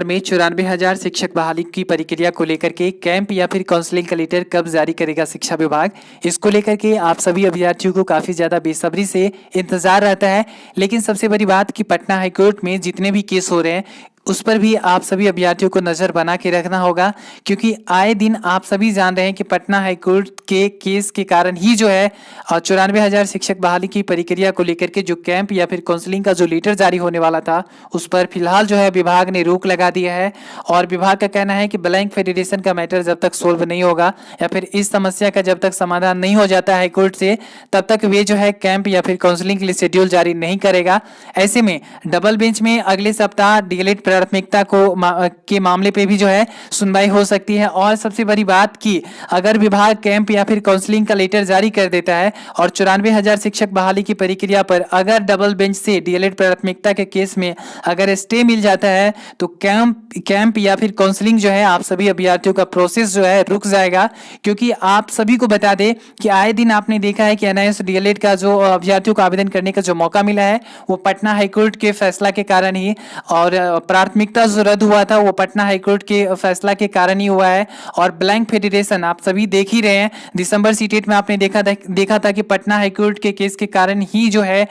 में 94,000 शिक्षक बहाली की प्रक्रिया को लेकर के कैंप या फिर काउंसलिंग का लेटर कब जारी करेगा शिक्षा विभाग। इसको लेकर के आप सभी अभ्यर्थियों को काफ़ी ज़्यादा बेसब्री से इंतज़ार रहता है। लेकिन सबसे बड़ी बात कि पटना हाईकोर्ट में जितने भी केस हो रहे हैं उस पर भी आप सभी अभ्यर्थियों को नज़र बना के रखना होगा, क्योंकि आए दिन आप सभी जान रहे हैं कि पटना हाईकोर्ट के केस के कारण ही जो है 94,000 शिक्षक बहाली की प्रक्रिया को लेकर के जो कैंप या फिर काउंसलिंग का जो लेटर जारी होने वाला था उस पर फिलहाल जो है विभाग ने रोक लगा दिया है। और विभाग का कहना है कि ब्लैंक फेडरेशन का मैटर जब तक सोल्व नहीं होगा या फिर इस समस्या का जब तक समाधान नहीं हो जाता है हाईकोर्ट से, तब तक वे जो है कैंप या फिर काउंसलिंग के लिए शेड्यूल जारी नहीं करेगा। ऐसे में डबल बेंच में अगले सप्ताह डीएलएड प्राथमिकता के मामले पे भी जो है सुनवाई हो सकती है। और सबसे बड़ी बात कि अगर विभाग कैंप या फिर काउंसलिंग का लेटर जारी कर देता है और 94,000 शिक्षक बहाली की प्रक्रिया पर अगर डबल बेंच से डीएलएड प्राथमिकता के केस में अगर स्टे मिल जाता है तो कैंप या फिर काउंसलिंग जो है आप सभी अभ्यर्थियों का प्रोसेस जो है रुक जाएगा। क्योंकि आप सभी को बता दें कि आए दिन आपने देखा है कि एनआईएस डीएलएड का जो अभ्यर्थियों को आवेदन करने का जो मौका मिला है वो पटना हाईकोर्ट के फैसला के कारण ही, और प्राथमिकता जो रद्द हुआ था वो पटना हाईकोर्ट के फैसला के कारण ही हुआ है। और ब्लैंक फेडरेशन आप सभी देख ही रहे हैं, दिसंबर सीटेट में आपने देखा था कि पटना हाईकोर्ट के केस के कारण ही जो है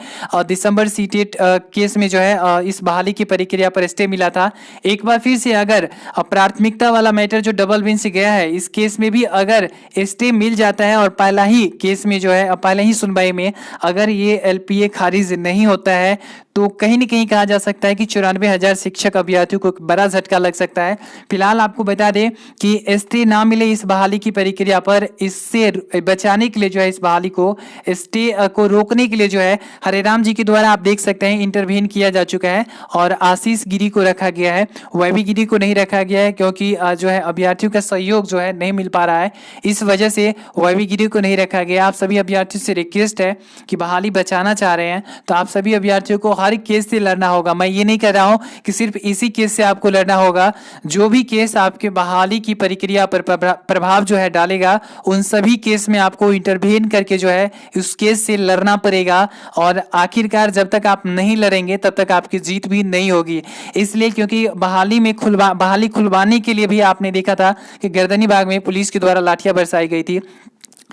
दिसंबर सीटेट केस में जो है इस बहाली की प्रक्रिया पर स्टे मिला था। एक बार फिर से अगर प्राथमिकता वाला मैटर जो डबल बेंच से गया है इस केस में भी अगर स्टे मिल जाता है और पहला ही केस में जो है पहले ही सुनवाई में अगर ये एलपीए खारिज नहीं होता है तो कहीं न कहीं कहा जा सकता है कि 94,000 शिक्षक अभ्यर्थियों को बड़ा झटका लग सकता है। फिलहाल आपको बता दें कि स्टे ना मिले इस बहाली की प्रक्रिया पर, इससे बचाने के लिए जो है इस बहाली को स्टे को रोकने के लिए जो है हरेराम जी के द्वारा आप देख सकते हैं इंटरवीन किया जा चुका है और आशीष गिरी को रखा गया है, वैभी गिरी को नहीं रखा गया है क्योंकि जो है अभ्यर्थियों का सहयोग जो है नहीं मिल पा रहा है, इस वजह से वैभी गिरी को नहीं रखा गया। आप सभी अभ्यर्थियों से रिक्वेस्ट है कि बहाली बचाना चाह रहे हैं तो आप सभी अभ्यर्थियों को हर केस से लड़ना होगा। मैं ये नहीं कह रहा हूं कि सिर्फ इसी केस से आपको लड़ना होगा, जो भी केस आपके बहाली की प्रक्रिया पर प्रभाव जो है डालेगा उन सभी केस में आपको इंटरवेन करके जो है उस केस से लड़ना पड़ेगा। और आखिरकार जब तक आप नहीं लड़ेंगे तब तक आपकी जीत भी नहीं होगी। इसलिए क्योंकि बहाली खुलवाने के लिए भी आपने देखा था कि गर्दनी बाग में पुलिस के द्वारा लाठियां बरसाई गई थी।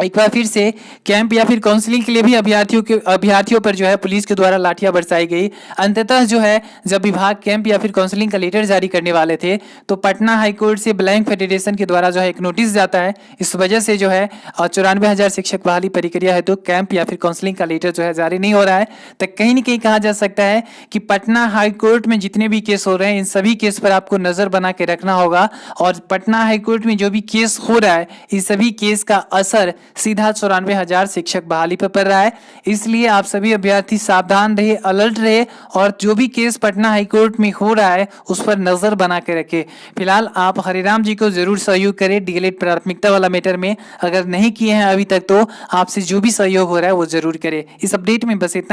एक बार फिर से कैंप या फिर काउंसलिंग के लिए भी अभ्यर्थियों पर जो है पुलिस के द्वारा लाठियां बरसाई गई। अंततः जो है जब विभाग कैंप या फिर काउंसलिंग का लेटर जारी करने वाले थे तो पटना हाईकोर्ट से ब्लैंक फेडरेशन के द्वारा जो है एक नोटिस जाता है। इस वजह से जो है 94,000 शिक्षक बहाली प्रक्रिया है तो कैंप या फिर काउंसलिंग का लेटर जो है जारी नहीं हो रहा है। तो कहीं ना कहीं कहा जा सकता है कि पटना हाईकोर्ट में जितने भी केस हो रहे हैं इन सभी केस पर आपको नजर बना के रखना होगा। और पटना हाईकोर्ट में जो भी केस हो रहा है इस सभी केस का असर सीधा 94,000 शिक्षक बहाली पर पड़ रहा है। इसलिए आप सभी अभ्यर्थी सावधान रहे, अलर्ट रहे और जो भी केस पटना हाईकोर्ट में हो रहा है उस पर नजर बना के रखे। फिलहाल आप हरिराम जी को जरूर सहयोग करें डीएलएड प्राथमिकता वाला मैटर में, अगर नहीं किए हैं अभी तक तो आपसे जो भी सहयोग हो रहा है वो जरूर करें। इस अपडेट में बस इतना।